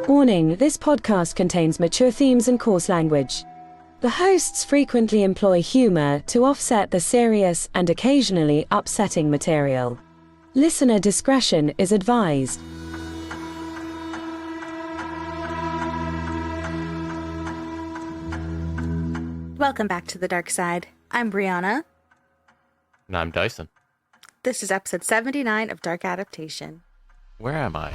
Warning, this podcast contains mature themes and coarse language. The hosts frequently employ humor to offset the serious and occasionally upsetting material. Listener discretion is advised. Welcome back to the dark side. I'm Brianna. And I'm Dyson. This is episode 79 of Dark Adaptation. Where am I?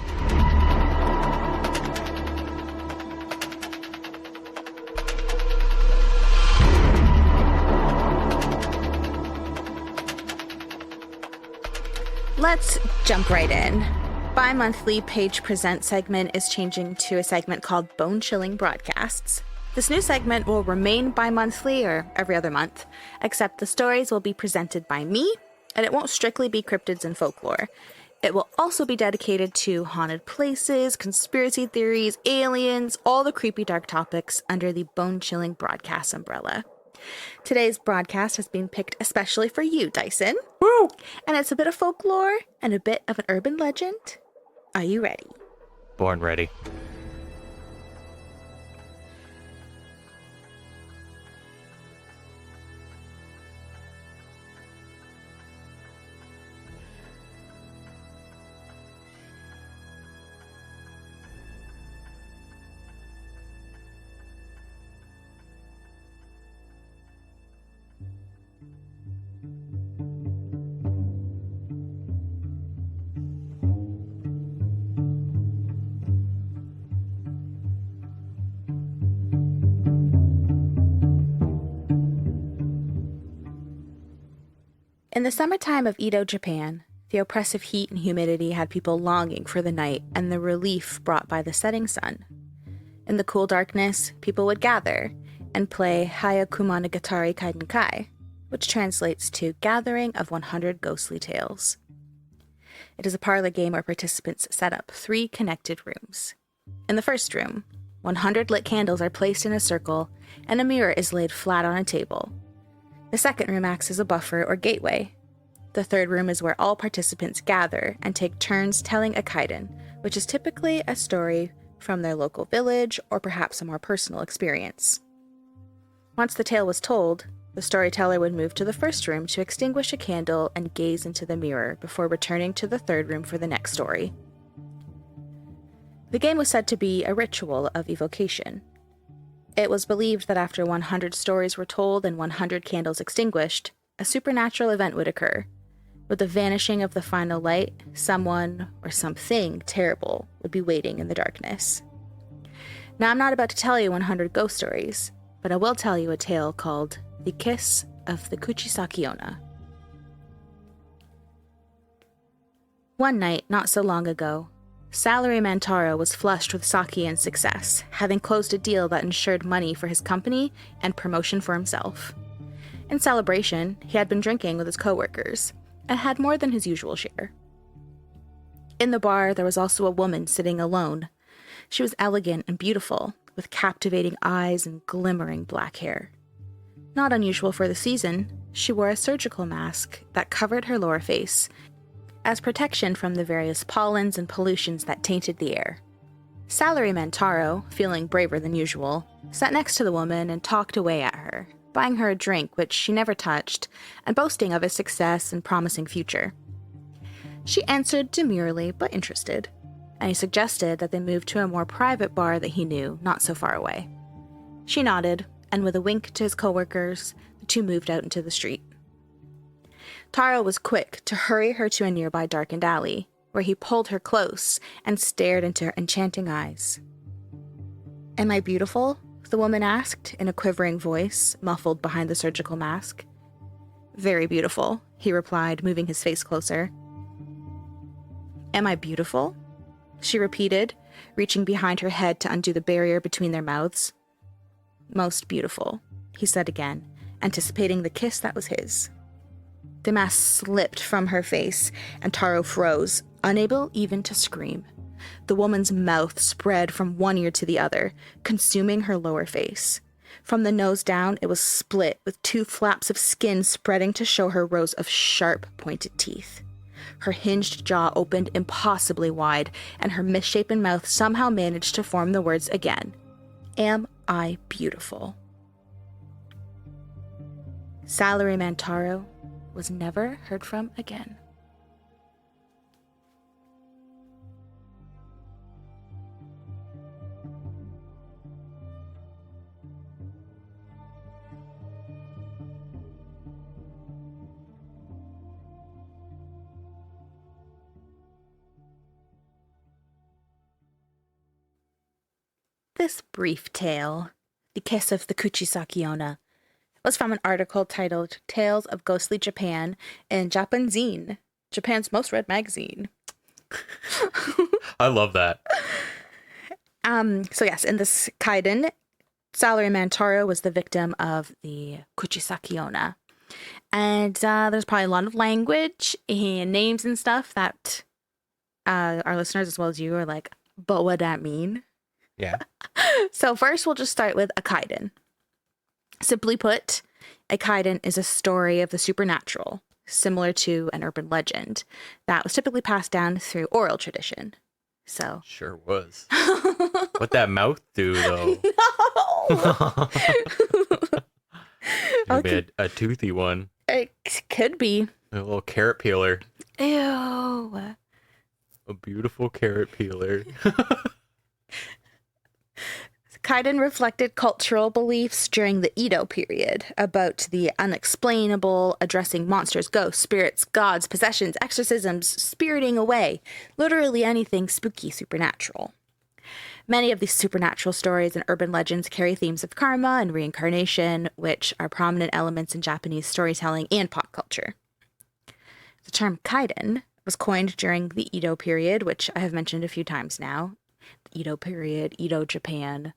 Let's jump right in. Bi-monthly Page Present segment is changing to a segment called Bone Chilling Broadcasts. This new segment will remain bi-monthly or every other month, except the stories will be presented by me, and it won't strictly be cryptids and folklore. It will also be dedicated to haunted places, conspiracy theories, aliens, all the creepy dark topics under the Bone Chilling Broadcast umbrella. Today's broadcast has been picked especially for you, Dyson. Woo! And it's a bit of folklore and a bit of an urban legend. Are you ready? Born ready. In the summertime of Edo, Japan, the oppressive heat and humidity had people longing for the night and the relief brought by the setting sun. In the cool darkness, people would gather and play Hyakumonogatari Kaidankai, which translates to Gathering of 100 Ghostly Tales. It is a parlor game where participants set up 3 connected rooms. In the first room, 100 lit candles are placed in a circle and a mirror is laid flat on a table. The second room acts as a buffer or gateway. The third room is where all participants gather and take turns telling a kaidan, which is typically a story from their local village or perhaps a more personal experience. Once the tale was told, the storyteller would move to the first room to extinguish a candle and gaze into the mirror before returning to the third room for the next story. The game was said to be a ritual of evocation. It was believed that after 100 stories were told and 100 candles extinguished, a supernatural event would occur. With the vanishing of the final light, someone or something terrible would be waiting in the darkness. Now, I'm not about to tell you 100 ghost stories, but I will tell you a tale called The Kiss of the Kuchisake-onna. One night, not so long ago, Salaryman Taro was flushed with sake and success, having closed a deal that ensured money for his company and promotion for himself. In celebration, he had been drinking with his coworkers, and had more than his usual share. In the bar, there was also a woman sitting alone. She was elegant and beautiful, with captivating eyes and glimmering black hair. Not unusual for the season, she wore a surgical mask that covered her lower face, as protection from the various pollens and pollutions that tainted the air. Salaryman Taro, feeling braver than usual, sat next to the woman and talked away at her, buying her a drink which she never touched, and boasting of his success and promising future. She answered demurely but interested, and he suggested that they move to a more private bar that he knew not so far away. She nodded, and with a wink to his coworkers, the two moved out into the street. Taro was quick to hurry her to a nearby darkened alley, where he pulled her close and stared into her enchanting eyes. "Am I beautiful?" the woman asked in a quivering voice, muffled behind the surgical mask. "Very beautiful," he replied, moving his face closer. "Am I beautiful?" she repeated, reaching behind her head to undo the barrier between their mouths. "Most beautiful," he said again, anticipating the kiss that was his. The mask slipped from her face, and Taro froze, unable even to scream. The woman's mouth spread from one ear to the other, consuming her lower face. From the nose down, it was split, with 2 flaps of skin spreading to show her rows of sharp, pointed teeth. Her hinged jaw opened impossibly wide, and her misshapen mouth somehow managed to form the words again. Am I beautiful? Salaryman Taro was never heard from again. This brief tale, The Kiss of the Kuchisake-onna, was from an article titled Tales of Ghostly Japan in Japan Zine, Japan's most read magazine. I love that. So yes, in this kaiden, Salaryman Taro was the victim of the Kuchisake-onna. And there's probably a lot of language and names and stuff that our listeners as well as you are like, but what that mean? Yeah. So first we'll just start with a kaiden. Simply put, a kaiden is a story of the supernatural, similar to an urban legend, that was typically passed down through oral tradition. So Sure was. What that mouth do, though? No! Maybe a toothy one. It could be. A little carrot peeler. Ew. A beautiful carrot peeler. Kaiden reflected cultural beliefs during the Edo period about the unexplainable, addressing monsters, ghosts, spirits, gods, possessions, exorcisms, spiriting away, literally anything spooky supernatural. Many of these supernatural stories and urban legends carry themes of karma and reincarnation, which are prominent elements in Japanese storytelling and pop culture. The term kaiden was coined during the Edo period, which I have mentioned a few times now. The Edo period, Edo Japan.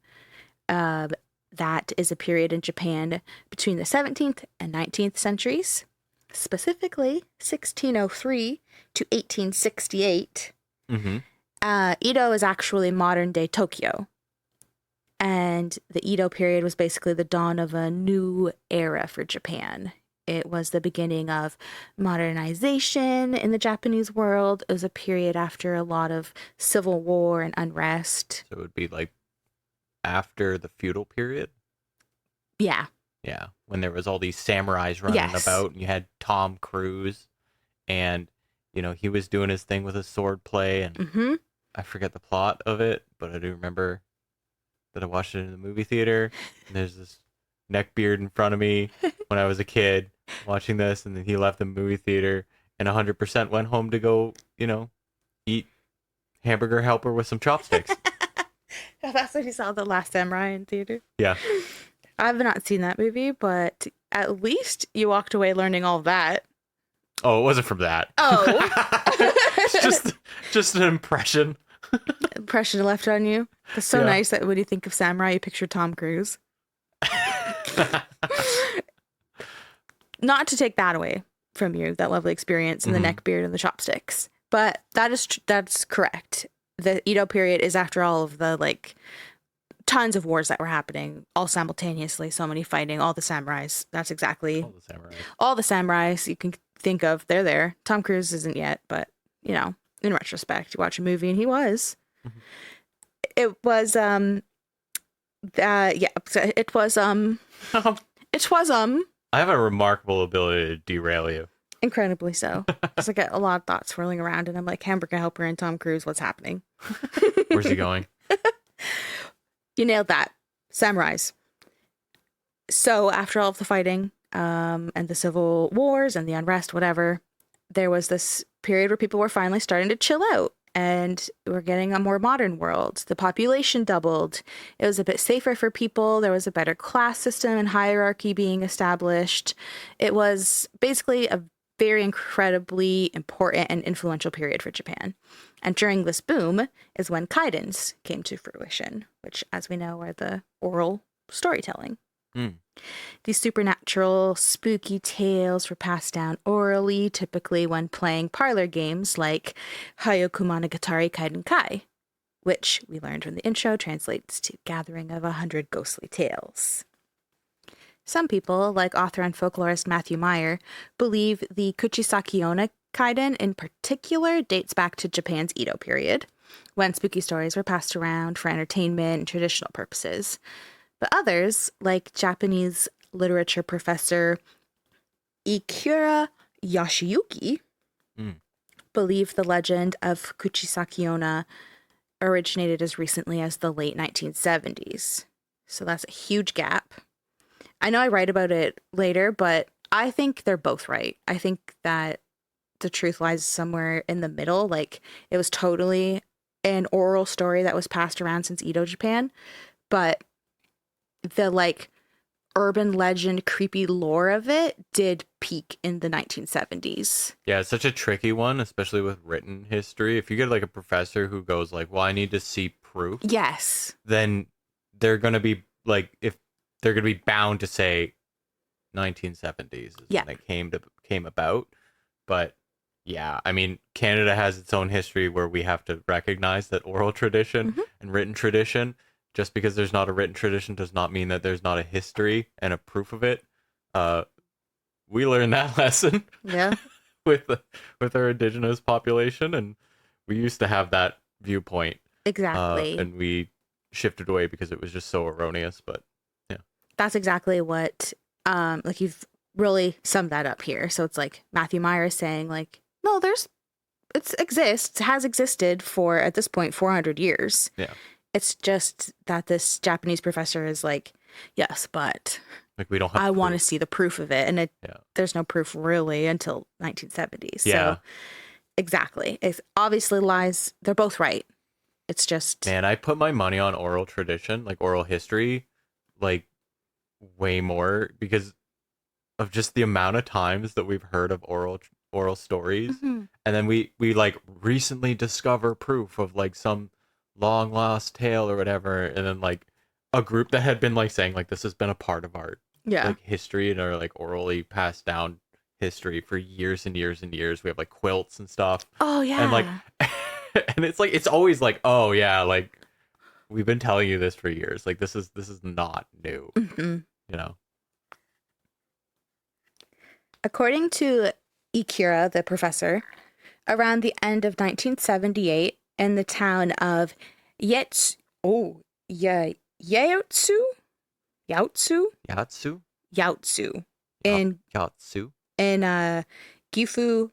That is a period in Japan between the 17th and 19th centuries, specifically 1603 to 1868. Mm-hmm. Edo is actually modern-day Tokyo. And the Edo period was basically the dawn of a new era for Japan. It was the beginning of modernization in the Japanese world. It was a period after a lot of civil war and unrest. So it would be like after the feudal period? Yeah. Yeah, when there was all these samurais running about, and you had Tom Cruise, and, you know, he was doing his thing with his sword play, and I forget the plot of it, but I do remember that I watched it in the movie theater, and there's this neckbeard in front of me when I was a kid watching this, and then he left the movie theater and 100% went home to go, you know, eat hamburger helper with some chopsticks. That's what he saw The Last Samurai in theater. Yeah. I've not seen that movie, but at least you walked away learning all that. Oh, it wasn't from that. Oh. It's just an impression. Impression left on you. It's so nice that when you think of samurai, you picture Tom Cruise. Not to take that away from you, that lovely experience and the neckbeard and the chopsticks, but that's correct. The Edo period is after all of the like tons of wars that were happening all simultaneously, so many fighting, all the samurais. That's exactly all the samurais you can think of. They're there. Tom Cruise isn't yet, but you know, in retrospect, you watch a movie and he was. It was I have a remarkable ability to derail you. Incredibly so. Because I get a lot of thoughts swirling around and I'm like, hamburger helper and Tom Cruise, what's happening? Where's he going? You nailed that. Samurais. So after all of the fighting and the civil wars and the unrest, whatever, there was this period where people were finally starting to chill out and we're getting a more modern world. The population doubled. It was a bit safer for people. There was a better class system and hierarchy being established. It was basically a very incredibly important and influential period for Japan. And during this boom is when kaidens came to fruition, which, as we know, are the oral storytelling. These supernatural, spooky tales were passed down orally, typically when playing parlor games like Hyakumonogatari Kaidankai, which we learned from the intro translates to Gathering of 100 Ghostly Tales. Some people, like author and folklorist Matthew Meyer, believe the Kuchisake-onna Kaiden in particular dates back to Japan's Edo period, when spooky stories were passed around for entertainment and traditional purposes. But others, like Japanese literature professor Ikura Yoshiyuki, believe the legend of Kuchisake-onna originated as recently as the late 1970s. So that's a huge gap. I know I write about it later, but I think they're both right. I think that the truth lies somewhere in the middle. Like, it was totally an oral story that was passed around since Edo Japan, but the like urban legend creepy lore of it did peak in the 1970s. Yeah, it's such a tricky one, especially with written history. If you get like a professor who goes like, well, I need to see proof. Yes. Then they're going to be like, if they're going to be bound to say 1970s is when it came about. But yeah, I mean, Canada has its own history where we have to recognize that oral tradition and written tradition, just because there's not a written tradition does not mean that there's not a history and a proof of it. We learned that lesson with our indigenous population, and we used to have that viewpoint. Exactly. And we shifted away because it was just so erroneous, but yeah. That's exactly what, like, you've really summed that up here. So it's like Matthew Meyer is saying, like, no, it has existed for, at this point, 400 years. Yeah. It's just that this Japanese professor is like, yes, but like we don't have I want to see the proof of it. And there's no proof really until 1970s. Yeah. So exactly. It obviously lies. They're both right. It's just. Man, I put my money on oral tradition, like oral history, like way more because of just the amount of times that we've heard of oral stories. And then we like recently discover proof of like some long lost tale or whatever, and then like a group that had been like saying like this has been a part of our like history and our like orally passed down history for years and years and years. We have like quilts and stuff. Oh yeah. And like and it's like it's always like, oh yeah, like we've been telling you this for years. Like this is not new. You know. According to Ikura, the professor, around the end of 1978 in the town of Yaotsu in Gifu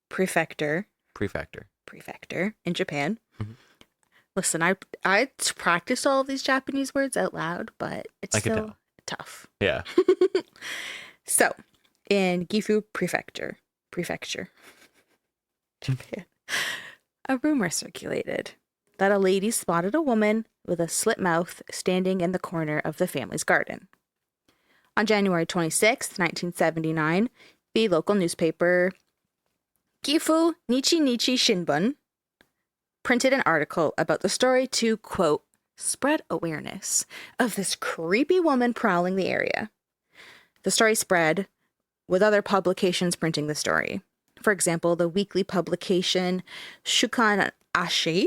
prefecture in Japan. Listen, I practiced all of these Japanese words out loud, but it's still tough. Yeah. So, in Gifu prefecture, Japan, a rumor circulated that a lady spotted a woman with a slit mouth standing in the corner of the family's garden. On January 26, 1979, the local newspaper Gifu Nichi Nichi Shinbun printed an article about the story to, quote, spread awareness of this creepy woman prowling the area. The story spread, with other publications printing the story. For example, the weekly publication Shukan Asahi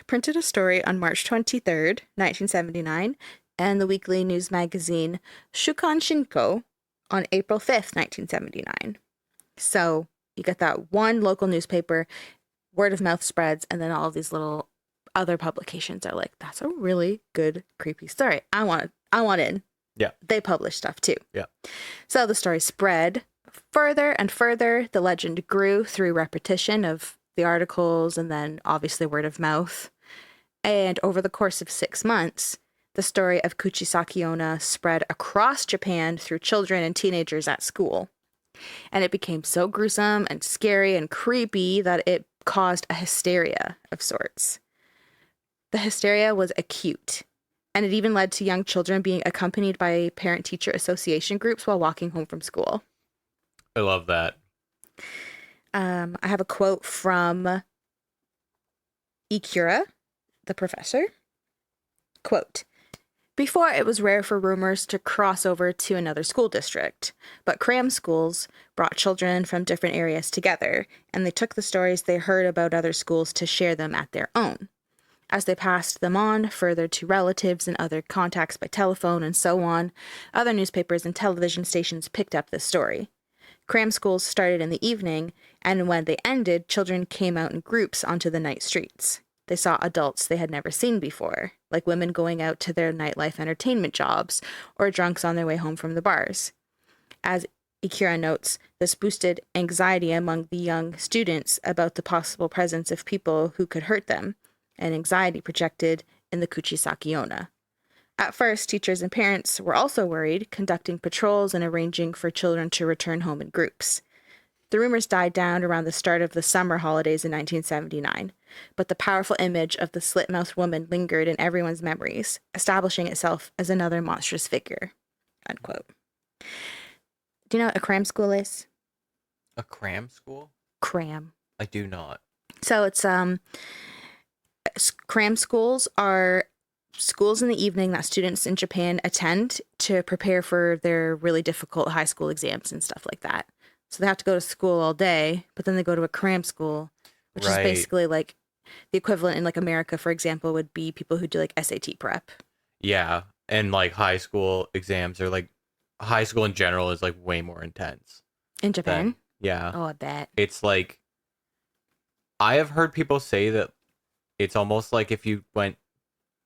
printed a story on March 23rd, 1979, and the weekly news magazine Shukan Shinko on April 5th, 1979. So you get that one local newspaper, word of mouth spreads, and then all of these little other publications are like, that's a really good, creepy story. I want in. Yeah. They publish stuff too. Yeah. So the story spread further and further. The legend grew through repetition of the articles and then obviously word of mouth. And over the course of 6 months, the story of Kuchisake-onna spread across Japan through children and teenagers at school. And it became so gruesome and scary and creepy that it caused a hysteria of sorts. The hysteria was acute. And it even led to young children being accompanied by parent-teacher association groups while walking home from school. I love that. I have a quote from Ikura, the professor. Quote, before, it was rare for rumors to cross over to another school district, but cram schools brought children from different areas together, and they took the stories they heard about other schools to share them at their own. As they passed them on further to relatives and other contacts by telephone and so on, other newspapers and television stations picked up this story. Cram schools started in the evening, and when they ended, children came out in groups onto the night streets. They saw adults they had never seen before, like women going out to their nightlife entertainment jobs, or drunks on their way home from the bars. As Ikira notes, this boosted anxiety among the young students about the possible presence of people who could hurt them, and anxiety projected in the Kuchisake-onna. At first, teachers and parents were also worried, conducting patrols and arranging for children to return home in groups. The rumors died down around the start of the summer holidays in 1979, but the powerful image of the Slit-mouthed woman lingered in everyone's memories, establishing itself as another monstrous figure. Unquote. Do you know what a cram school is? A cram school? Cram. I do not. So it's cram schools are schools in the evening that students in Japan attend to prepare for their really difficult high school exams and stuff like that. So they have to go to school all day, but then they go to a cram school, which is basically like the equivalent in like America, for example, would be people who do like SAT prep. Yeah. And like high school exams are like, high school in general is like way more intense. In Japan? Yeah. Oh, I bet. It's like, I have heard people say that it's almost like if you went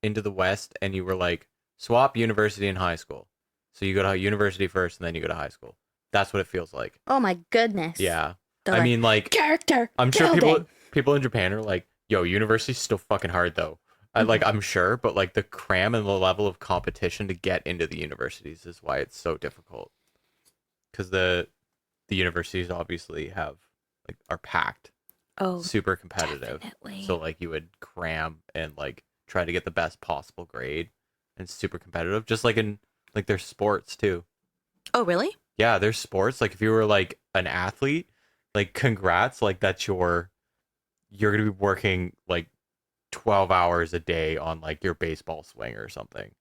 into the West and you were like, swap university and high school. So you go to university first and then you go to high school. That's what it feels like. Oh my goodness. Yeah. I mean, like, character I'm building. sure people in Japan are like, yo, university's still fucking hard though. I'm sure, but like the cram and the level of competition to get into the universities is why it's so difficult. Because the universities obviously are packed. Oh, super competitive. Definitely. So like you would cram and like try to get the best possible grade, and super competitive. Just like in like there's sports too. Oh, really? Yeah, there's sports. Like if you were like an athlete, like congrats, like that's you're gonna be working like 12 hours a day on like your baseball swing or something.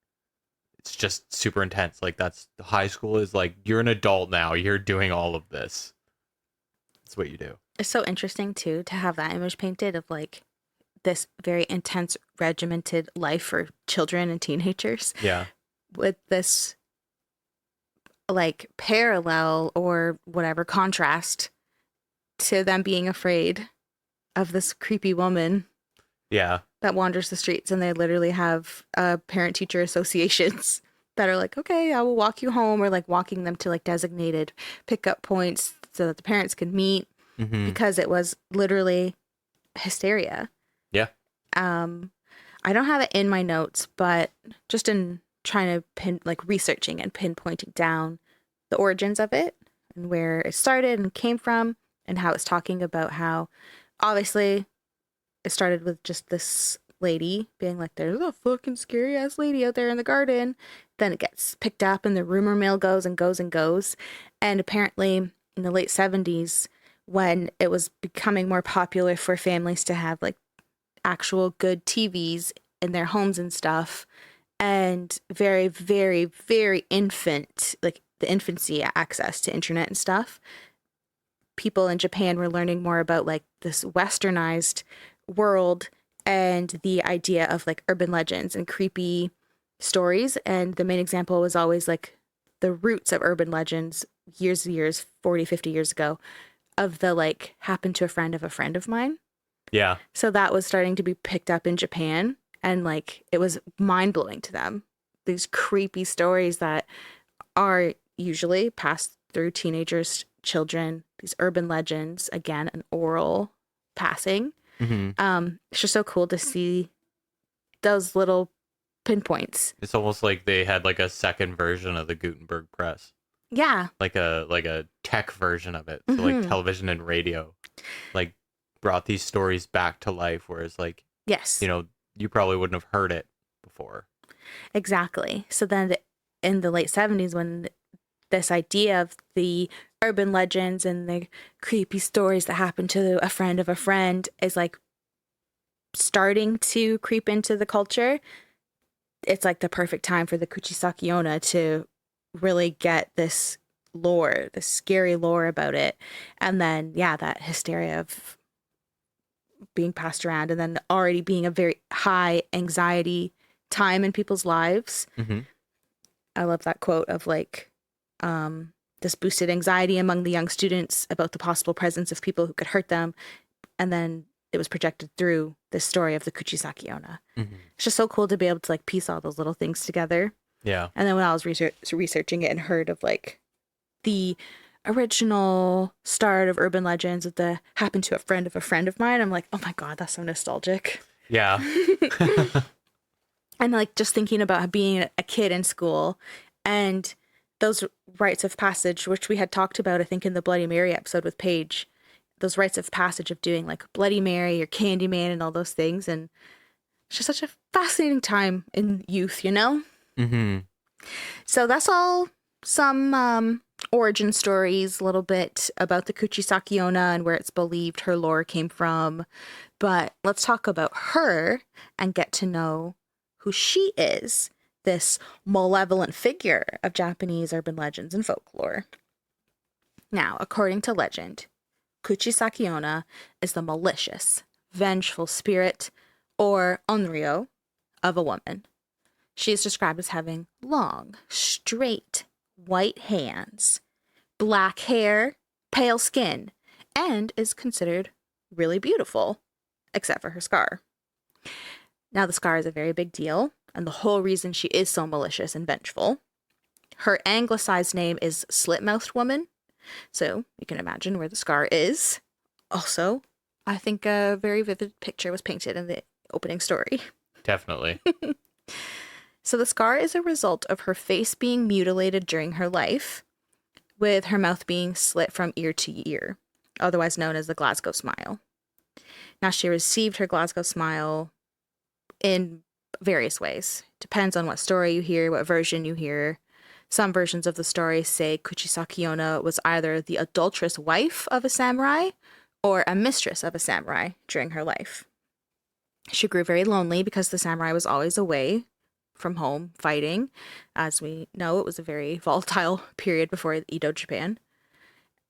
It's just super intense. Like that's high school is like you're an adult now. You're doing all of this. That's what you do. It's so interesting too to have that image painted of like this very intense regimented life for children and teenagers. Yeah. With this like parallel or whatever contrast to them being afraid of this creepy woman. Yeah. That wanders the streets, and they literally have parent-teacher associations that are like, okay, I will walk you home, or like walking them to like designated pickup points so that the parents can meet, because it was literally hysteria. Yeah. I don't have it in my notes, but just in trying to researching and pinpointing down the origins of it and where it started and came from, and how it's talking about how obviously it started with just this lady being like, there's a fucking scary ass lady out there in the garden. Then it gets picked up and the rumor mill goes and goes and goes. And apparently in the late 70s, when it was becoming more popular for families to have like actual good TVs in their homes and stuff, and very, very, very like the infancy access to internet and stuff, people in Japan were learning more about like this westernized world and the idea of like urban legends and creepy stories. And the main example was always like the roots of urban legends years, 40, 50 years ago, of the like happened to a friend of mine. Yeah. So that was starting to be picked up in Japan, and like it was mind-blowing to them. These creepy stories that are usually passed through teenagers, children, these urban legends, again, an oral passing. It's just so cool to see those little pinpoints. It's almost like they had like a second version of the Gutenberg press. Yeah. Like a tech version of it. So like television and radio like brought these stories back to life, whereas like, yes, you probably wouldn't have heard it before. Exactly. So then in the late 70s, when this idea of the urban legends and the creepy stories that happen to a friend of a friend is like starting to creep into the culture, it's like the perfect time for the Kuchisake-onna to really get this lore, this scary lore about it. And then, yeah, that hysteria of being passed around, and then already being a very high anxiety time in people's lives. Mm-hmm. I love that quote of like, this boosted anxiety among the young students about the possible presence of people who could hurt them. And then it was projected through this story of the Kuchisake-onna. Mm-hmm. It's just so cool to be able to like piece all those little things together. Yeah. And then when I was researching it and heard of like the original start of urban legends of the happened to a friend of mine, I'm like, oh my God, that's so nostalgic. Yeah. And like just thinking about being a kid in school and those rites of passage, which we had talked about, I think, in the Bloody Mary episode with Paige, those rites of passage of doing like Bloody Mary or Candyman and all those things. And it's just such a fascinating time in youth, you know? Mm-hmm. So that's all some origin stories, a little bit about the Kuchisake-onna and where it's believed her lore came from. But let's talk about her and get to know who she is, this malevolent figure of Japanese urban legends and folklore. Now, according to legend, Kuchisake-onna is the malicious, vengeful spirit, or onryo, of a woman. She is described as having long, straight, white hands, black hair, pale skin, and is considered really beautiful, except for her scar. Now, the scar is a very big deal, and the whole reason she is so malicious and vengeful. Her anglicized name is Slit-mouthed Woman, so you can imagine where the scar is. Also, I think a very vivid picture was painted in the opening story. Definitely. So the scar is a result of her face being mutilated during her life, with her mouth being slit from ear to ear, otherwise known as the Glasgow smile. Now, she received her Glasgow smile in various ways. Depends on what story you hear, what version you hear. Some versions of the story say Kuchisake-onna was either the adulterous wife of a samurai or a mistress of a samurai during her life. She grew very lonely because the samurai was always away from home fighting. As we know, it was a very volatile period before Edo Japan.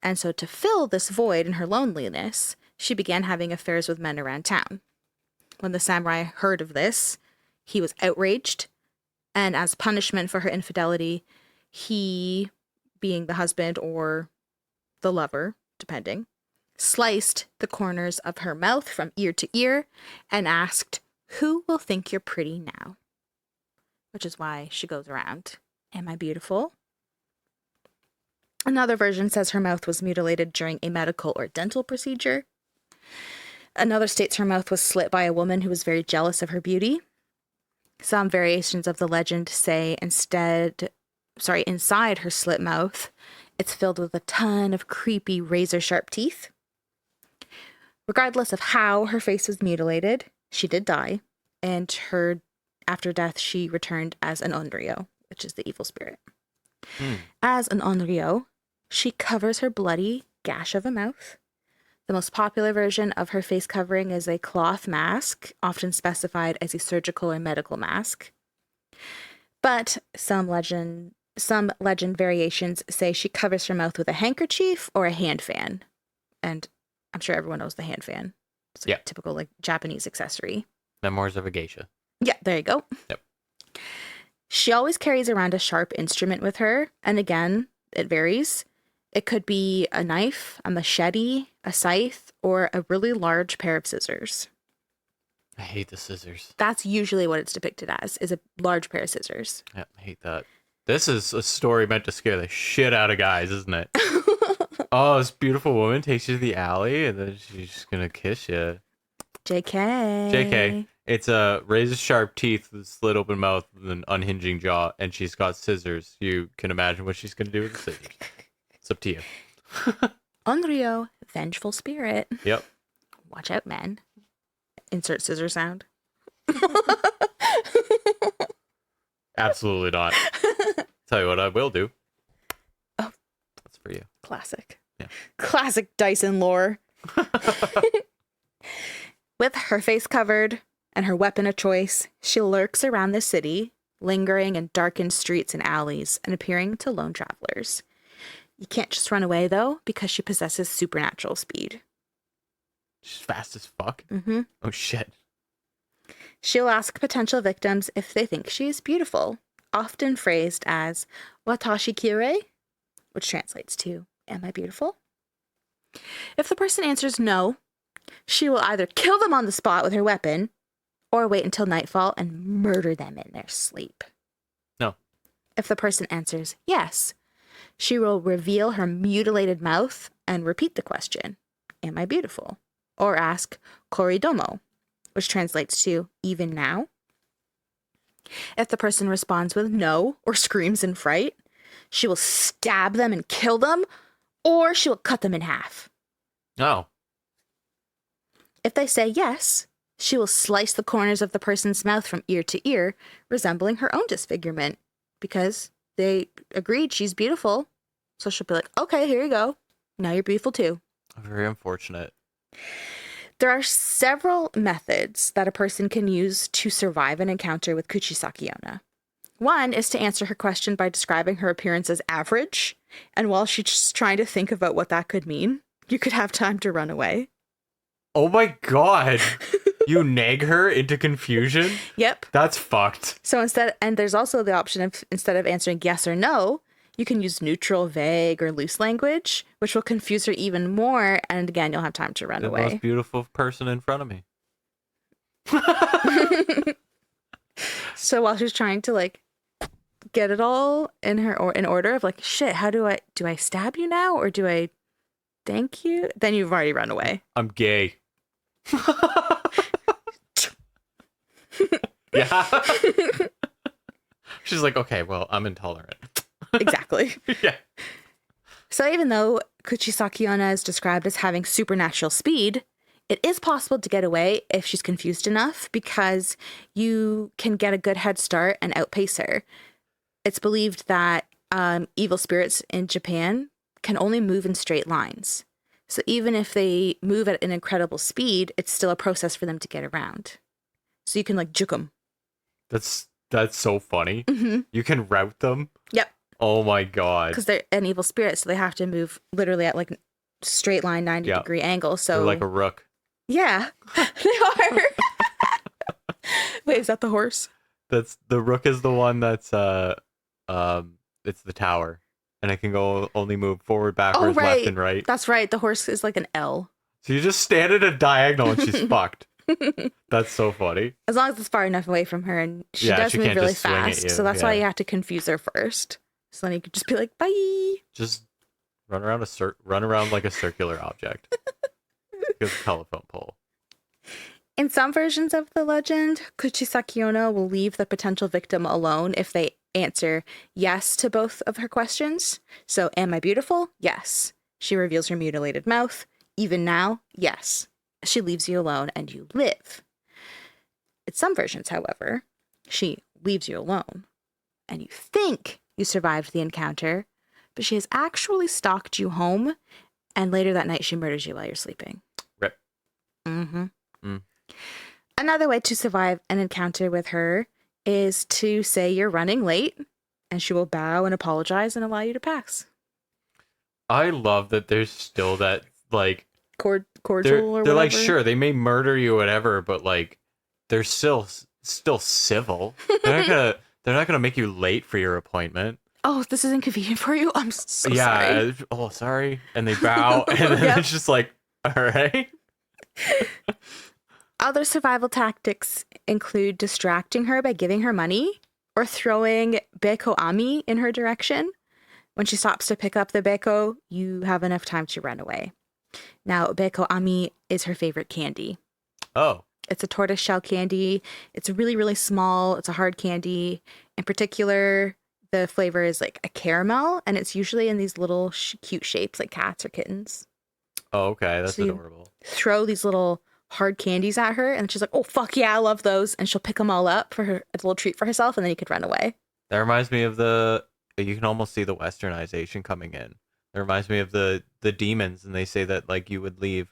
And so to fill this void in her loneliness, she began having affairs with men around town. When the samurai heard of this, he was outraged, and as punishment for her infidelity, he, being the husband or the lover, depending, sliced the corners of her mouth from ear to ear and asked, "Who will think you're pretty now?" Which is why she goes around, "Am I beautiful?" Another version says her mouth was mutilated during a medical or dental procedure. Another states her mouth was slit by a woman who was very jealous of her beauty. Some variations of the legend say inside her slit mouth, it's filled with a ton of creepy razor-sharp teeth. Regardless of how her face was mutilated, she did die, and after death, she returned as an onryo, which is the evil spirit. As an onryo, she covers her bloody gash of a mouth. The most popular version of her face covering is a cloth mask, often specified as a surgical or medical mask. But some legend variations say she covers her mouth with a handkerchief or a hand fan. And I'm sure everyone knows the hand fan. It's like a typical like Japanese accessory. Memoirs of a Geisha. Yeah, there you go. Yep. She always carries around a sharp instrument with her. And again, it varies. It could be a knife, a machete, a scythe, or a really large pair of scissors. I hate the scissors. That's usually what it's depicted as, is a large pair of scissors. Yeah, I hate that. This is a story meant to scare the shit out of guys, isn't it? Oh, this beautiful woman takes you to the alley, and then she's just going to kiss you. JK. It's a razor-sharp teeth with a slit-open mouth with an unhinging jaw, and she's got scissors. You can imagine what she's going to do with the scissors. It's up to you. Onryo, vengeful spirit. Yep. Watch out, men. Insert scissor sound. Absolutely not. Tell you what I will do. Oh. That's for you. Classic. Yeah. Classic Dyson lore. With her face covered and her weapon of choice, she lurks around the city, lingering in darkened streets and alleys and appearing to lone travelers. You can't just run away, though, because she possesses supernatural speed. She's fast as fuck. Mm-hmm. Oh shit. She'll ask potential victims if they think she is beautiful, often phrased as "watashi kirei," which translates to "Am I beautiful?" If the person answers no, she will either kill them on the spot with her weapon or wait until nightfall and murder them in their sleep. No. If the person answers yes, she will reveal her mutilated mouth and repeat the question, "Am I beautiful?" or ask "koridomo," which translates to "even now." If the person responds with no or screams in fright, she will stab them and kill them, or she will cut them in half. Oh. If they say yes, she will slice the corners of the person's mouth from ear to ear, resembling her own disfigurement, because they agreed she's beautiful. So she'll be like, okay, here you go. Now you're beautiful too. Very unfortunate. There are several methods that a person can use to survive an encounter with Kuchisake-onna. One is to answer her question by describing her appearance as average, and while she's trying to think about what that could mean, you could have time to run away. Oh my god. You nag her into confusion? Yep. That's fucked. So there's also the option of, instead of answering yes or no, you can use neutral, vague, or loose language, which will confuse her even more, and again, you'll have time to run away. The most beautiful person in front of me. So while she's trying to, like, get it all in order of, like, shit, how do I stab you now, or do I thank you? Then you've already run away. I'm gay. Yeah. She's like, okay, well, I'm intolerant. Exactly. Yeah. So even though Kuchisake-onna is described as having supernatural speed, it is possible to get away if she's confused enough, because you can get a good head start and outpace her. It's believed that evil spirits in Japan can only move in straight lines. So even if they move at an incredible speed, it's still a process for them to get around. So you can, like, juke them. That's so funny. Mm-hmm. You can route them. Yep. Oh my god. Because they're an evil spirit, so they have to move literally at, like, straight line 90-degree angle. So they're like a rook. Yeah, they are. Wait, is that the horse? That's the rook is the one that's it's the tower, and it can go only move forward, backwards, left, and right. That's right. The horse is like an L. So you just stand at a diagonal and she's fucked. That's so funny. As long as it's far enough away from her, and she does move really fast, so that's why you have to confuse her first. So then you could just be like, "Bye." Just run around like a circular object. Like a telephone pole. In some versions of the legend, Kuchisake-onna will leave the potential victim alone if they answer yes to both of her questions. So, am I beautiful? Yes. She reveals her mutilated mouth. Even now? Yes. She leaves you alone and you live. In some versions, however, she leaves you alone and you think you survived the encounter, but she has actually stalked you home, and later that night she murders you while you're sleeping. Rip. Mm-hmm. Mm. Another way to survive an encounter with her is to say you're running late, and she will bow and apologize and allow you to pass. I love that there's still that, like, cordial or they're whatever. Like, sure, they may murder you, whatever, but like, they're still civil. They're not gonna make you late for your appointment. Oh, this is inconvenient for you. I'm so sorry. Oh, sorry. And they bow, and then Yep. it's just like, all right. Other survival tactics include distracting her by giving her money or throwing beko ami in her direction. When she stops to pick up the beko, you have enough time to run away. Now, beko ami is her favorite candy. Oh. It's a tortoise shell candy. It's really, really small. It's a hard candy. In particular, the flavor is like a caramel, and it's usually in these little cute shapes like cats or kittens. Oh, okay. That's so adorable. Throw these little hard candies at her, and she's like, oh, fuck yeah, I love those. And she'll pick them all up for her as a little treat for herself, and then you could run away. That reminds me of you can almost see the westernization coming in. It reminds me of the demons, and they say that, like, you would leave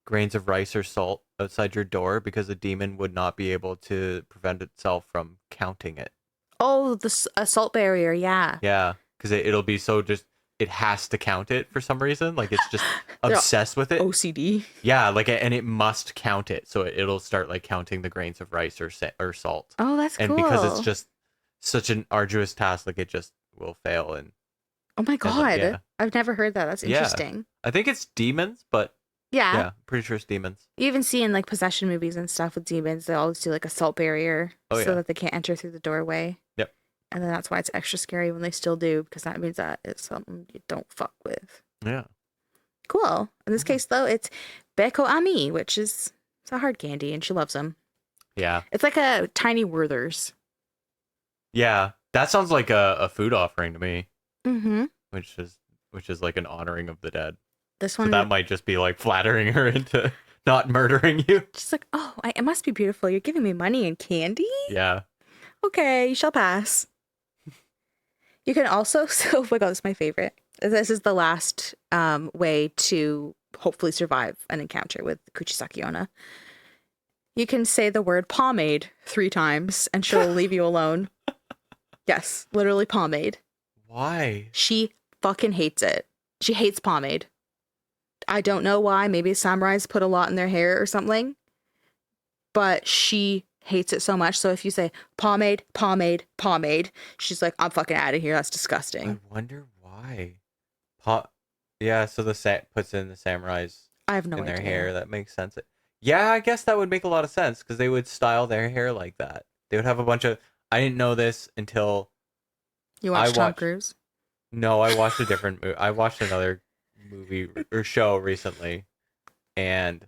grains of rice or salt outside your door because a demon would not be able to prevent itself from counting it. Oh, the salt barrier, yeah. Yeah, because it'll be so just, it has to count it for some reason. Like it's just obsessed with it. OCD. Yeah, like and it must count it, so it'll start like counting the grains of rice or salt. Oh, that's cool. And because it's just such an arduous task, like it just will fail. And oh my God, yeah. I've never heard that. That's interesting. Yeah. I think it's demons, but yeah, pretty sure it's demons. You even see in like possession movies and stuff with demons, they always do like a salt barrier so that they can't enter through the doorway. Yep. And then that's why it's extra scary when they still do, because that means that it's something you don't fuck with. Yeah. Cool. In this case, though, it's Beko Ami, which is it's a hard candy, and she loves them. Yeah. It's like a tiny Werther's. Yeah. That sounds like a food offering to me. Mm-hmm. Which is like an honoring of the dead. This one, so that might just be like flattering her into not murdering you. She's like, oh, it must be beautiful. You're giving me money and candy? Yeah. Okay, you shall pass. You can also, oh my God, this is my favorite. This is the last way to hopefully survive an encounter with Kuchisake-onna. You can say the word pomade 3 times and she'll leave you alone. Yes, literally pomade. Why? She fucking hates it. She hates pomade. I don't know why. Maybe samurais put a lot in their hair or something. But she hates it so much. So if you say pomade, pomade, pomade, she's like, I'm fucking out of here. That's disgusting. I wonder why. Yeah, so the puts in the samurais I have no in idea. their hair. That makes sense. Yeah, I guess that would make a lot of sense because they would style their hair like that. They would have a bunch of... I didn't know this until... You watched Tom Cruise? No, I watched a different movie. I watched another movie or show recently, and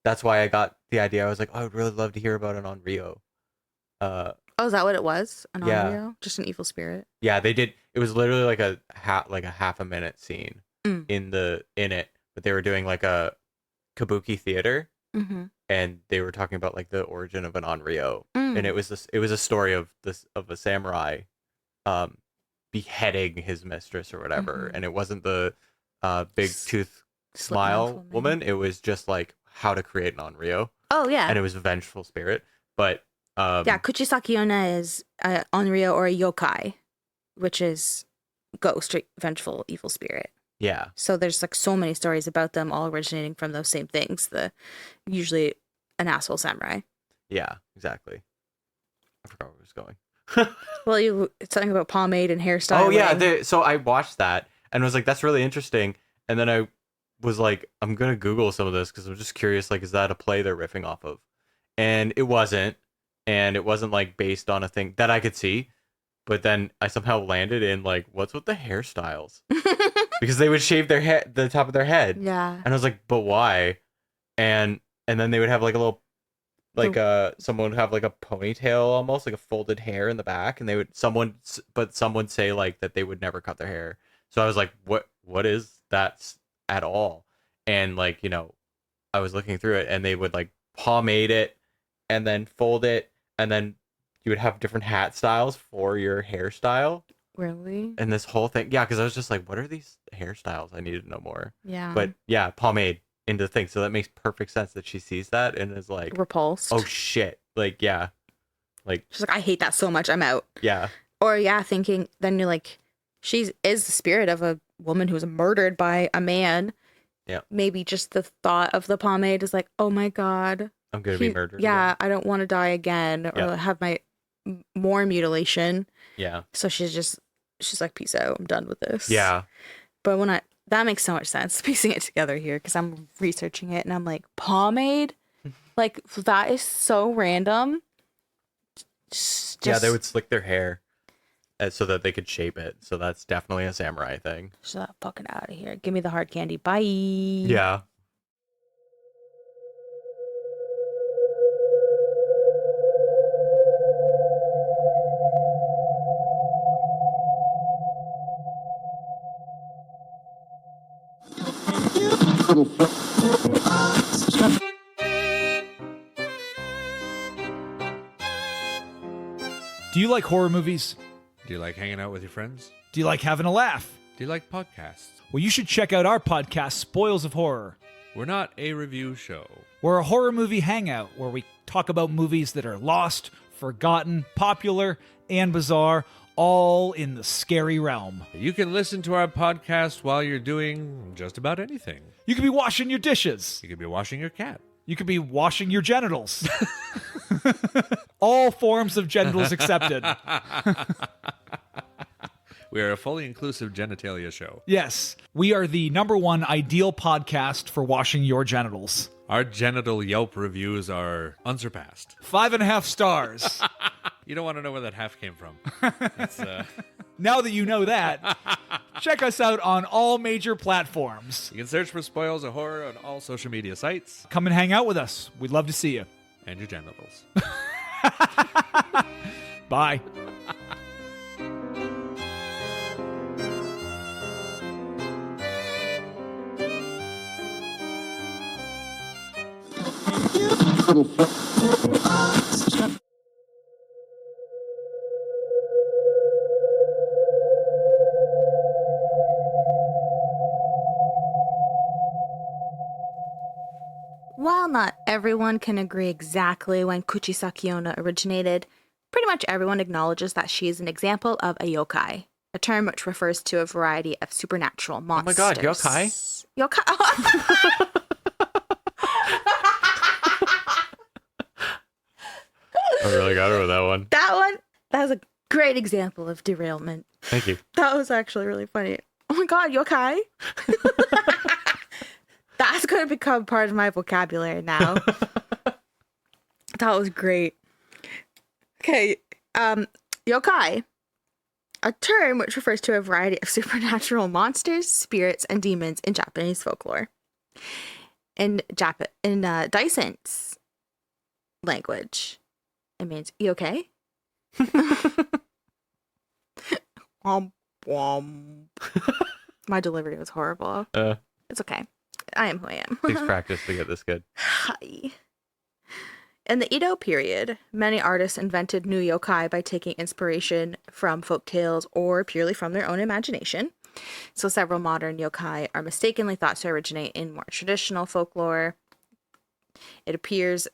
that's why I got the idea. I was like, oh, I would really love to hear about it on Rio. Oh, is that what it was? An yeah. Rio? Just an evil spirit? Yeah, they did. It was literally like a half a minute scene in it, but they were doing like a kabuki theater, and they were talking about like the origin of an onryo, and it was a story of a samurai, beheading his mistress or whatever, and it wasn't the big tooth smile woman. It was just like how to create an onryo. Oh yeah, and it was a vengeful spirit, but yeah, Kuchisake-onna is onryo or a yokai, which is ghost or vengeful evil spirit. Yeah. So there's like so many stories about them all originating from those same things. Usually an asshole samurai. Yeah, exactly. I forgot where I was going. Well, it's something about pomade and hairstyle. Oh yeah, so I watched that and was like, that's really interesting. And then I was like, I'm gonna Google some of this because I'm just curious. Like, is that a play they're riffing off of? And it wasn't. And it wasn't like based on a thing that I could see. But then I somehow landed in like, what's with the hairstyles? Because they would shave their head, the top of their head. Yeah. And I was like, but why? And then they would have like a little, like someone would have like a ponytail almost, like a folded hair in the back, and someone would say like that they would never cut their hair. So I was like, what is that at all? And like, I was looking through it, and they would like pomade it and then fold it, and then you would have different hat styles for your hairstyle. Really? And this whole thing, yeah, because I was just like, what are these hairstyles? I needed to know more. Yeah. But yeah, pomade into the thing. So that makes perfect sense that she sees that and is like, repulsed. Oh shit. Like, yeah. Like, she's like, I hate that so much. I'm out. Yeah. Or yeah, thinking, then you're like, she is the spirit of a woman who was murdered by a man. Yeah. Maybe just the thought of the pomade is like, oh my God. I'm going to be murdered. Yeah. Again. I don't want to die again or have my more mutilation. Yeah. So she's like, peace out. I'm done with this. Yeah. But that makes so much sense piecing it together here because I'm researching it and I'm like, pomade? Like, that is so random. Yeah, they would slick their hair so that they could shape it. So that's definitely a samurai thing. Shut the fucking out of here. Give me the hard candy. Bye. Yeah. Do you like horror movies? Do you like hanging out with your friends? Do you like having a laugh? Do you like podcasts? Well, you should check out our podcast, Spoils of Horror. We're not a review show. We're a horror movie hangout where we talk about movies that are lost, forgotten, popular, and bizarre, all in the scary realm. You can listen to our podcast while you're doing just about anything. You could be washing your dishes. You could be washing your cat. You could be washing your genitals. All forms of genitals accepted. We are a fully inclusive genitalia show. Yes, we are the #1 ideal podcast for washing your genitals. Our genital Yelp reviews are unsurpassed. 5.5 stars. You don't want to know where that half came from. It's, Now that you know that, check us out on all major platforms. you can search for Spoils of Horror on all social media sites Come and hang out with us. We'd love to see you. and your genitals. Bye. While not everyone can agree exactly when Kuchisake-onna originated, pretty much everyone acknowledges that she is an example of a yokai, a term which refers to a variety of supernatural monsters. Oh my god, yokai? Yokai. I really got her with that one. That was a great example of derailment. Thank you. That was actually really funny. Oh my god, yokai. That's going to become part of my vocabulary now. That was great. Okay, yokai, a term which refers to a variety of supernatural monsters, spirits, and demons in Japanese folklore. In Dyson's language, it means, you okay? My delivery was horrible. It's okay. I am who I am. Please practice to get this good. Hi. In the Edo period, many artists invented new yokai by taking inspiration from folk tales or purely from their own imagination. So several modern yokai are mistakenly thought to originate in more traditional folklore. It appears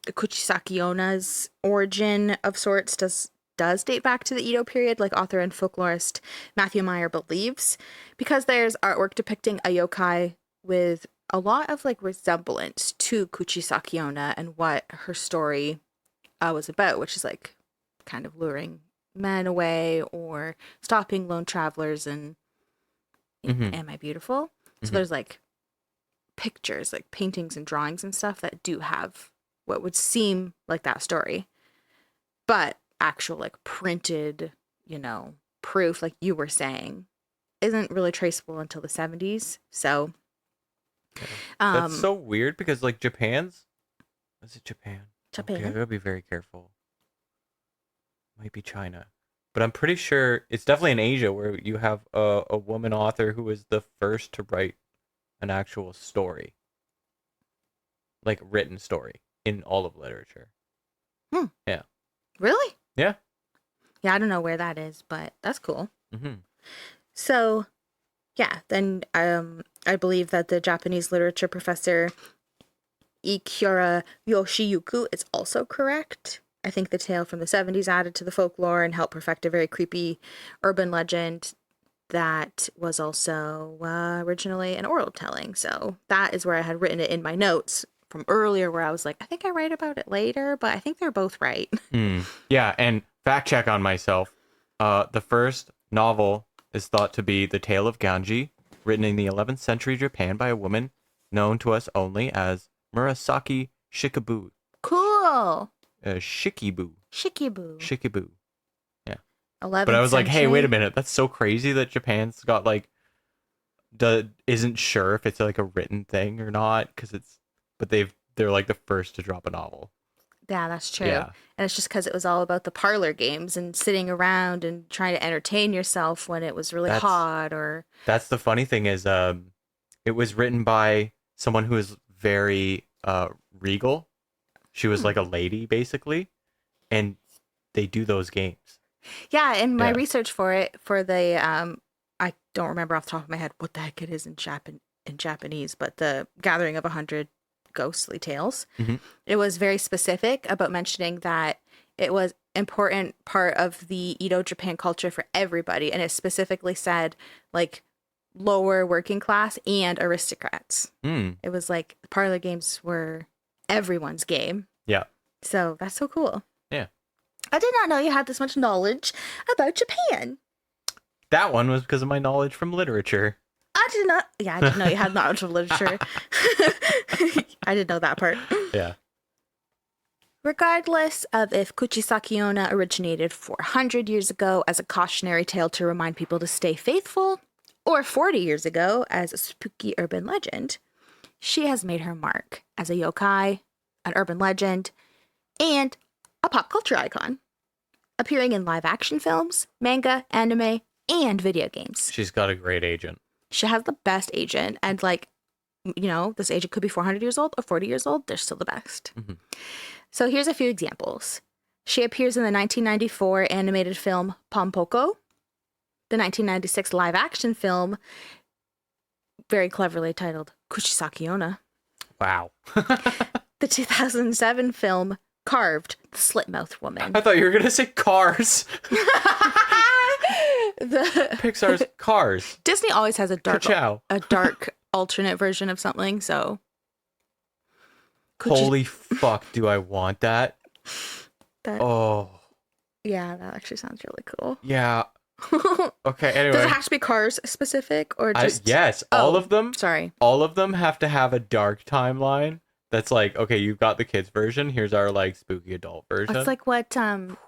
Kuchisake-onna's origin of sorts does date back to the Edo period, like author and folklorist Matthew Meyer believes, because there's artwork depicting a yokai with a lot of like resemblance to Kuchisake-onna and what her story was about, which is like kind of luring men away or stopping lone travelers and am I beautiful? So there's like pictures, like paintings and drawings and stuff that do have what would seem like that story, but actual like printed, proof, like you were saying, isn't really traceable until the 70s. So that's so weird because like is it Japan? Japan. Okay, I gotta be very careful. Might be China, but I'm pretty sure it's definitely in Asia where you have a woman author who was the first to write an actual story, like written story in all of literature. Yeah. Really? Yeah. Yeah, I don't know where that is, but that's cool. So, yeah, then I believe that the Japanese literature professor Ikura Yoshiyuku is also correct. I think the tale from the 70s added to the folklore and helped perfect a very creepy urban legend that was also originally an oral telling. So that is where I had written it in my notes from earlier, where I was like, I think I write about it later, but I think they're both right. Yeah, and fact check on myself. The first novel is thought to be The Tale of Ganji, written in the 11th century Japan by a woman known to us only as Murasaki Shikibu. Cool. Shikibu. Yeah. 11th But I was like, hey, century. wait a minute. That's so crazy that Japan's got like, isn't sure if it's like a written thing or not, but they're like the first to drop a novel. Yeah, that's true. Yeah. And it's just because it was all about the parlor games and sitting around and trying to entertain yourself when it was really hot or... That's the funny thing is, it was written by someone who is very regal. She was like a lady, basically. And they do those games. Yeah, in my research for it, for the... I don't remember off the top of my head what the heck it is in Japanese, but the Gathering of 100 Ghostly Tales. It was very specific about mentioning that It was important part of the Edo Japan culture for everybody, and it specifically said like lower working class and aristocrats. It was like the parlor games were everyone's game. Yeah. So that's so cool. Yeah. I did not know you had this much knowledge about Japan. That one was because of my knowledge from literature. I did not. Yeah, I didn't know you had knowledge of literature. I didn't know that part. Yeah. Regardless of if Kuchisake-onna originated 400 years ago as a cautionary tale to remind people to stay faithful, or 40 years ago as a spooky urban legend, she has made her mark as a yokai, an urban legend, and a pop culture icon, appearing in live action films, manga, anime, and video games. She's got a great agent. She has the best agent, and like, you know, this agent could be 400 years old or 40 years old. They're still the best. Mm-hmm. So here's a few examples. She appears in the 1994 animated film Pompoko, the 1996 live action film, very cleverly titled Kuchisake-onna. Wow. The 2007 film Carved, the Slit-mouthed Woman. I thought you were going to say Cars. The Pixar's Cars. Disney always has a dark alternate version of something, so holy fuck, do I want that? Oh. Yeah, that actually sounds really cool. Yeah. Okay, anyway. Does it have to be Cars specific or just... Yes, all of them. Sorry. All of them have to have a dark timeline that's like, okay, you've got the kids version, here's our like spooky adult version. That's like what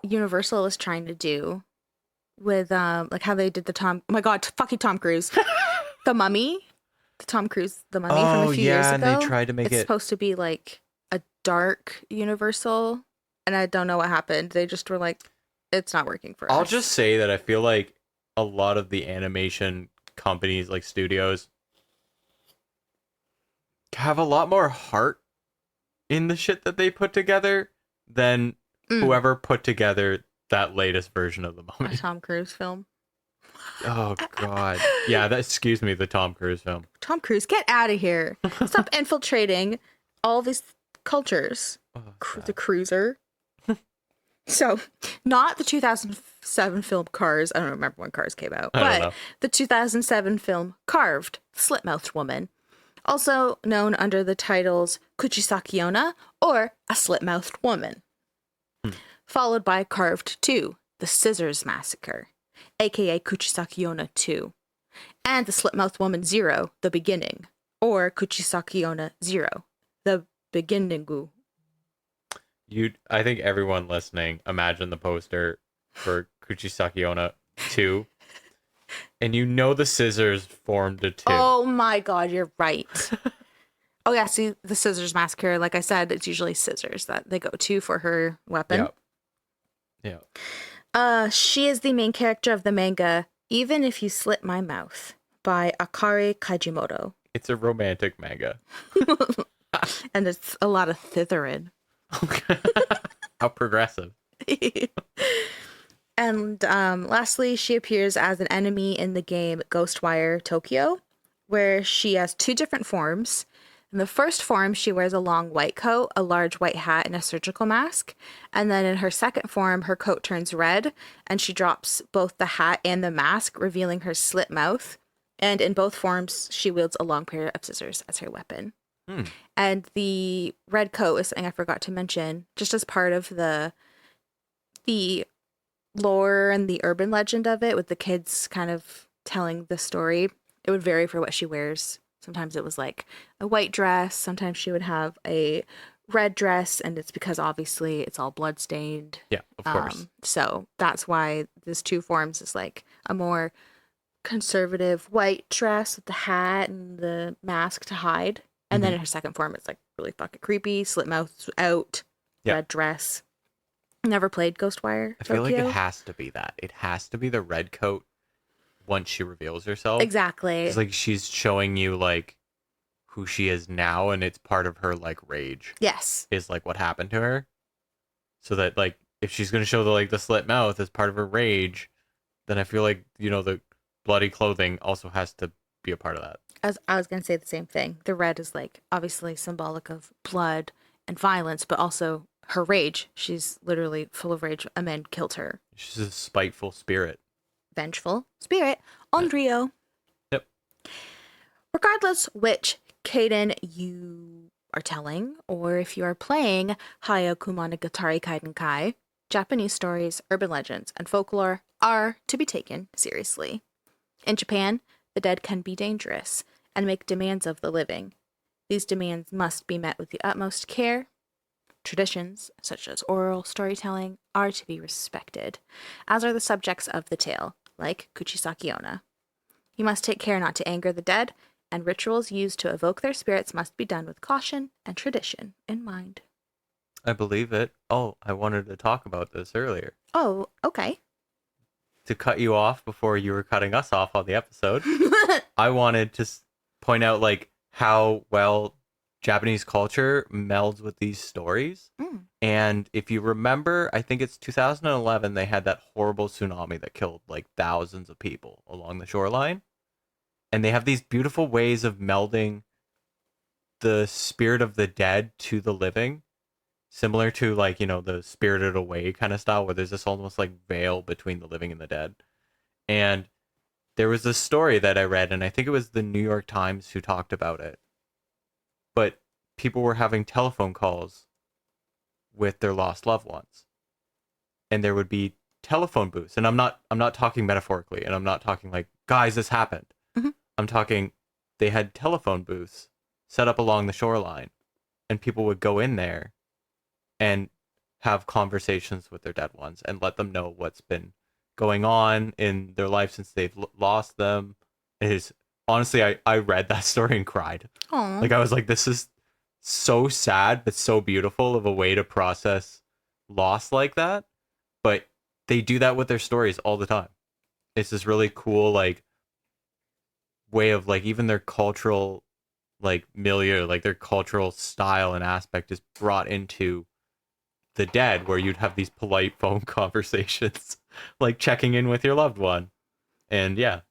Universal was trying to do with like how they did the oh my god, fucking Tom Cruise. The Mummy. The Mummy from a few years ago. And they tried to make it's supposed to be like a dark Universal, and I don't know what happened. They just were like, it's not working for us. I'll just say that I feel like a lot of the animation companies, like studios, have a lot more heart in the shit that they put together than whoever put together that latest version of the Mummy. A Tom Cruise film. Oh god. Yeah, excuse me, the Tom Cruise film. Tom Cruise, get out of here. Stop infiltrating all these cultures. The Cruiser. So, not the 2007 film Cars. I don't remember when Cars came out. But the 2007 film Carved, Slit-mouthed Woman. Also known under the titles Kuchisake-onna or A Slit-mouthed Woman. Followed by Carved 2, The Scissors Massacre, a.k.a. Kuchisake-onna 2. And The Slit-mouthed Woman 0, The Beginning, or Kuchisake-onna 0, The Beginningu. I think everyone listening, imagine the poster for Kuchisake-onna 2. And you know the scissors formed a 2. Oh my god, you're right. Oh yeah, see, the Scissors Massacre, like I said, it's usually scissors that they go to for her weapon. Yeah. She is the main character of the manga Even If You Slit My Mouth by Akari Kajimoto. It's a romantic manga. And it's a lot of thithering. How progressive. And lastly, she appears as an enemy in the game Ghostwire Tokyo, where she has 2 different forms. In the first form, she wears a long white coat, a large white hat, and a surgical mask. And then in her second form, her coat turns red, and she drops both the hat and the mask, revealing her slit mouth. And in both forms, she wields a long pair of scissors as her weapon. And the red coat is something I forgot to mention, just as part of the lore and the urban legend of it, with the kids kind of telling the story. It would vary for what she wears. Sometimes it was like a white dress. Sometimes she would have a red dress, and it's because obviously it's all bloodstained. Yeah, of course. So that's why this 2 forms is like a more conservative white dress with the hat and the mask to hide. And then in her second form, it's like really fucking creepy. Slit mouth out, red dress. Never played Ghostwire. I feel like it has to be that. It has to be the red coat once she reveals herself. Exactly. It's like she's showing you like who she is now, and it's part of her like rage. Yes. Is like what happened to her. So that like if she's gonna show the slit mouth as part of her rage, then I feel like, you know, the bloody clothing also has to be a part of that. I was going to say the same thing. The red is like obviously symbolic of blood and violence, but also her rage. She's literally full of rage. A man killed her. She's a spiteful spirit. Vengeful spirit on Rio. Yep. Regardless which Kaiden you are telling, or if you are playing Hyakumonogatari Kaidankai, Japanese stories, urban legends, and folklore are to be taken seriously. In Japan, the dead can be dangerous and make demands of the living. These demands must be met with the utmost care. Traditions, such as oral storytelling, are to be respected, as are the subjects of the tale, like Kuchisake-onna. You must take care not to anger the dead, and rituals used to evoke their spirits must be done with caution and tradition in mind. I believe it. Oh, I wanted to talk about this earlier. Oh, okay. To cut you off before you were cutting us off on the episode, I wanted to point out like how well Japanese culture melds with these stories. And if you remember, I think it's 2011, they had that horrible tsunami that killed like thousands of people along the shoreline. And they have these beautiful ways of melding the spirit of the dead to the living, similar to like, you know, the Spirited Away kind of style, where there's this almost like veil between the living and the dead. And there was this story that I read, and I think it was the New York Times who talked about it. But people were having telephone calls with their lost loved ones. And there would be telephone booths. And I'm not talking metaphorically, and I'm not talking like, guys, this happened. I'm talking, they had telephone booths set up along the shoreline, and people would go in there and have conversations with their dead ones and let them know what's been going on in their life since they've lost them. It is honestly, I read that story and cried. Aww. Like I was like, this is so sad, but so beautiful of a way to process loss like that. But they do that with their stories all the time. It's this really cool, like, way of like even their cultural like milieu, like their cultural style and aspect is brought into the dead, where you'd have these polite phone conversations like checking in with your loved one. And yeah,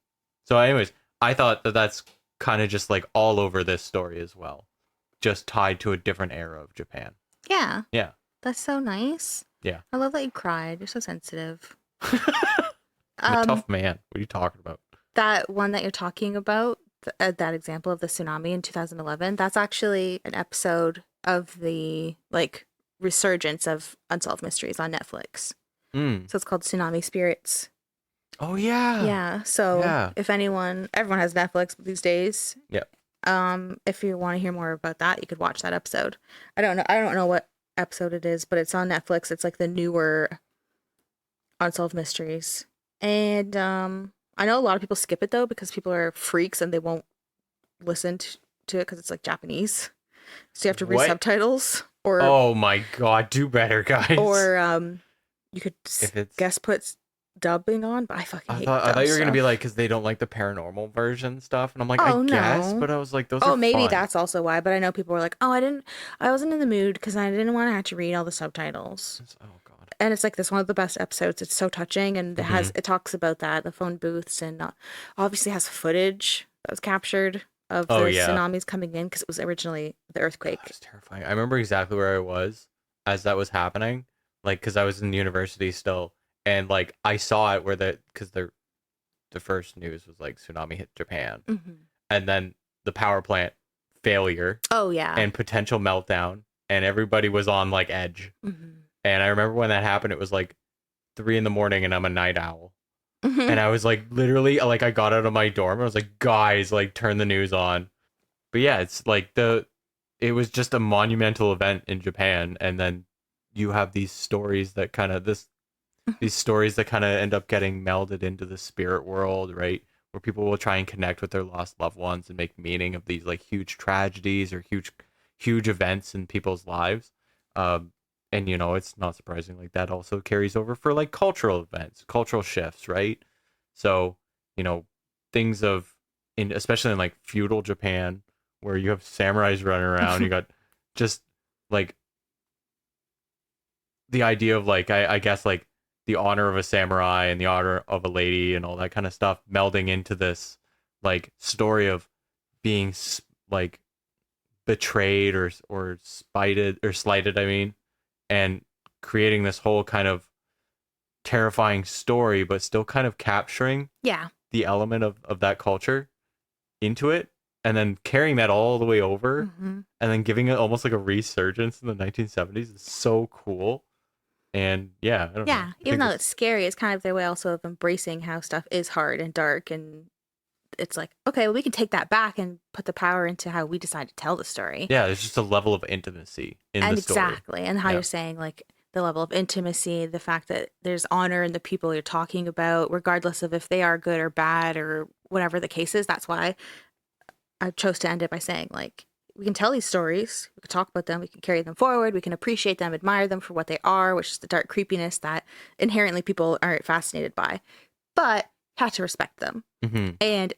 so anyways, I thought that that's kind of just like all over this story as well, just tied to a different era of Japan. Yeah. Yeah, That's so nice. yeah. I love that you cried. You're so sensitive. I'm a tough man. What are you talking about? That one that you're talking about, that example of the tsunami in 2011, that's actually an episode of the like resurgence of Unsolved Mysteries on Netflix. So it's called Tsunami Spirits. Oh yeah. Yeah. So if everyone has Netflix these days. Yeah. If you want to hear more about that, you could watch that episode. I don't know what episode it is, but it's on Netflix. It's like the newer Unsolved Mysteries. And I know a lot of people skip it though because people are freaks and they won't listen to it because it's like Japanese. So you have to read subtitles. Or oh my god, do better, guys. Or you could guess put dubbing on, but I fucking hate I thought you were gonna be like, because they don't like the paranormal version stuff, and I'm like, I guess, but I was like, those are maybe fun. that's also why. But I know people were like, I wasn't in the mood because I didn't want to have to read all the subtitles. Oh god. And it's like this one of the best episodes. It's so touching, and it talks about that, the phone booths, and obviously has footage that was captured of the tsunamis coming in because it was originally the earthquake. God, it was terrifying. I remember exactly where I was as that was happening, like because I was in university still, and like I saw it where because the first news was like tsunami hit Japan, and then the power plant failure. Oh yeah. And potential meltdown, and everybody was on like edge. And I remember when that happened, it was like 3 a.m, and I'm a night owl. And I was like, literally, like I got out of my dorm. I was like, guys, like turn the news on. But yeah, it's like it was just a monumental event in Japan. And then you have these stories that kind of end up getting melded into the spirit world, right? Where people will try and connect with their lost loved ones and make meaning of these like huge tragedies or huge events in people's lives. And, you know, it's not surprising, like that also carries over for like cultural events, cultural shifts, right? So, you know, things especially in like feudal Japan, where you have samurais running around, you got just like the idea of like, I guess like the honor of a samurai and the honor of a lady and all that kind of stuff melding into this like story of being like betrayed or spited or slighted, I mean. and creating this whole kind of terrifying story, but still kind of capturing the element of that culture into it, and then carrying that all the way over, and then giving it almost like a resurgence in the 1970s is so cool. And I don't know. Even though it's scary, it's kind of their way also of embracing how stuff is hard and dark, and it's like, okay, well, we can take that back and put the power into how we decide to tell the story. Yeah, there's just a level of intimacy in the story. Exactly. And how you're saying, like, the level of intimacy, the fact that there's honor in the people you're talking about, regardless of if they are good or bad or whatever the case is. That's why I chose to end it by saying, like, we can tell these stories, we can talk about them, we can carry them forward, we can appreciate them, admire them for what they are, which is the dark creepiness that inherently people aren't fascinated by. But you have to respect them. And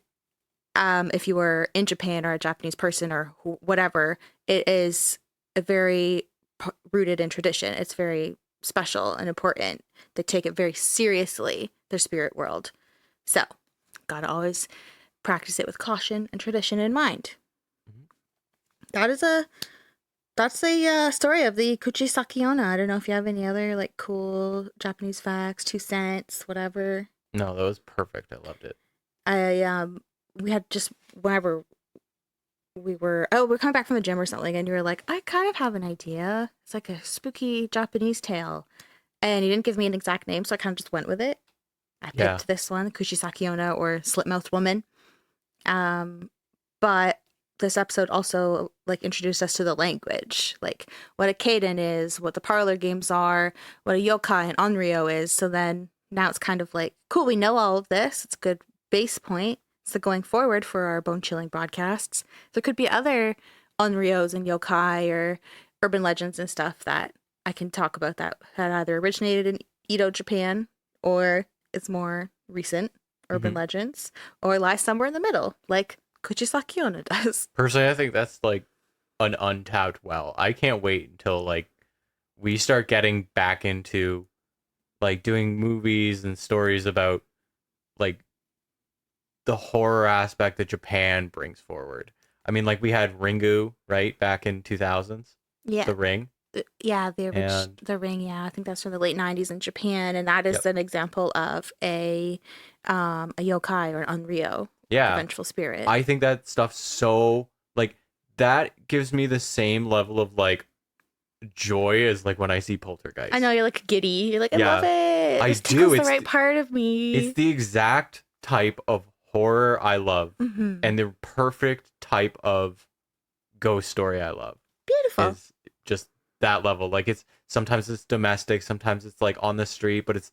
if you were in Japan or a Japanese person or whatever, it is a very rooted in tradition. It's very special and important. They take it very seriously, their spirit world. So, gotta always practice it with caution and tradition in mind. That's a story of the Kuchisake-onna. I don't know if you have any other like cool Japanese facts, 2 cents, whatever. No, that was perfect. I loved it. We had just whenever we're coming back from the gym or something, and you were like, I kind of have an idea. It's like a spooky Japanese tale. And you didn't give me an exact name, so I kind of just went with it. I picked this one, Kuchisake-onna, or Slit-mouthed Woman. But this episode also like introduced us to the language, like what a kaiden is, what the parlor games are, what a yokai and onryo is. So then now it's kind of like, cool, we know all of this. It's a good base point. So going forward for our bone-chilling broadcasts, there could be other onryos and yokai or urban legends and stuff that I can talk about that had either originated in Edo, Japan, or it's more recent urban legends, or lie somewhere in the middle, like Kuchisake-onna does. Personally, I think that's like an untapped well. I can't wait until like we start getting back into like doing movies and stories about like the horror aspect that Japan brings forward. I mean, like we had Ringu, right, back in 2000s. Yeah. The Ring. The Ring. Yeah, I think that's from the late 90s in Japan, and that is an example of a yokai or an onryo. Yeah. A vengeful spirit. I think that stuff's so like that gives me the same level of like joy as like when I see Poltergeist. I know, you're like giddy. You're like, I love it. I This do. tickles It's the right part of me. It's the exact type of horror I love, and the perfect type of ghost story I love. Beautiful. Is just that level. Like sometimes it's domestic, sometimes it's like on the street, but it's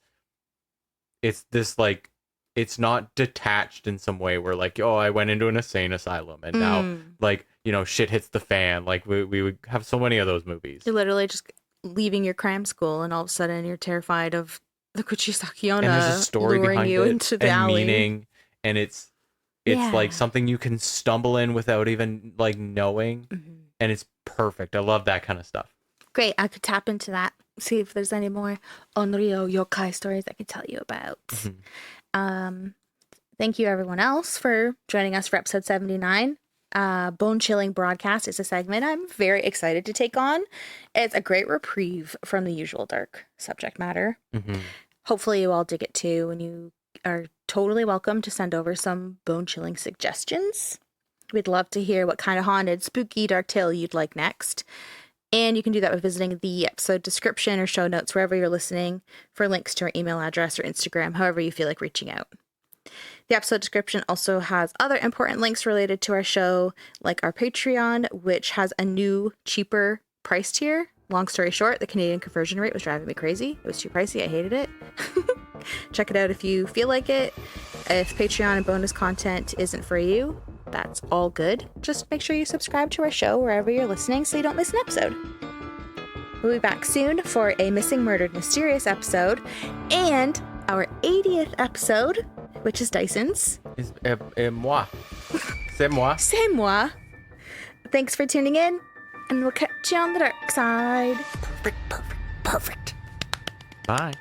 this like it's not detached in some way where like, oh, I went into an insane asylum and now like, you know, shit hits the fan. Like we would have so many of those movies. You're literally just leaving your cram school and all of a sudden you're terrified of the Kuchisake-onna and there's a story luring behind you it into the and alley. meaning, and it's like something you can stumble in without even like knowing, and it's perfect. I love that kind of stuff. Great. I could tap into that. See if there's any more onryo yokai stories I could tell you about. Thank you everyone else for joining us for episode 79. Bone Chilling Broadcast is a segment I'm very excited to take on. It's a great reprieve from the usual dark subject matter. Hopefully you all dig it too, and you are totally welcome to send over some bone chilling suggestions. We'd love to hear what kind of haunted, spooky, dark tale you'd like next. And you can do that by visiting the episode description or show notes wherever you're listening for links to our email address or Instagram, however you feel like reaching out. The episode description also has other important links related to our show, like our Patreon, which has a new, cheaper price tier. Long story short, the Canadian conversion rate was driving me crazy. It was too pricey. I hated it. Check it out if you feel like it. If Patreon and bonus content isn't for you, that's all good. Just make sure you subscribe to our show wherever you're listening so you don't miss an episode. We'll be back soon for a Missing Murdered Mysterious episode and our 80th episode, which is Dyson's. Moi. C'est moi. C'est moi. Thanks for tuning in, and we'll catch you on the dark side. Perfect. Bye.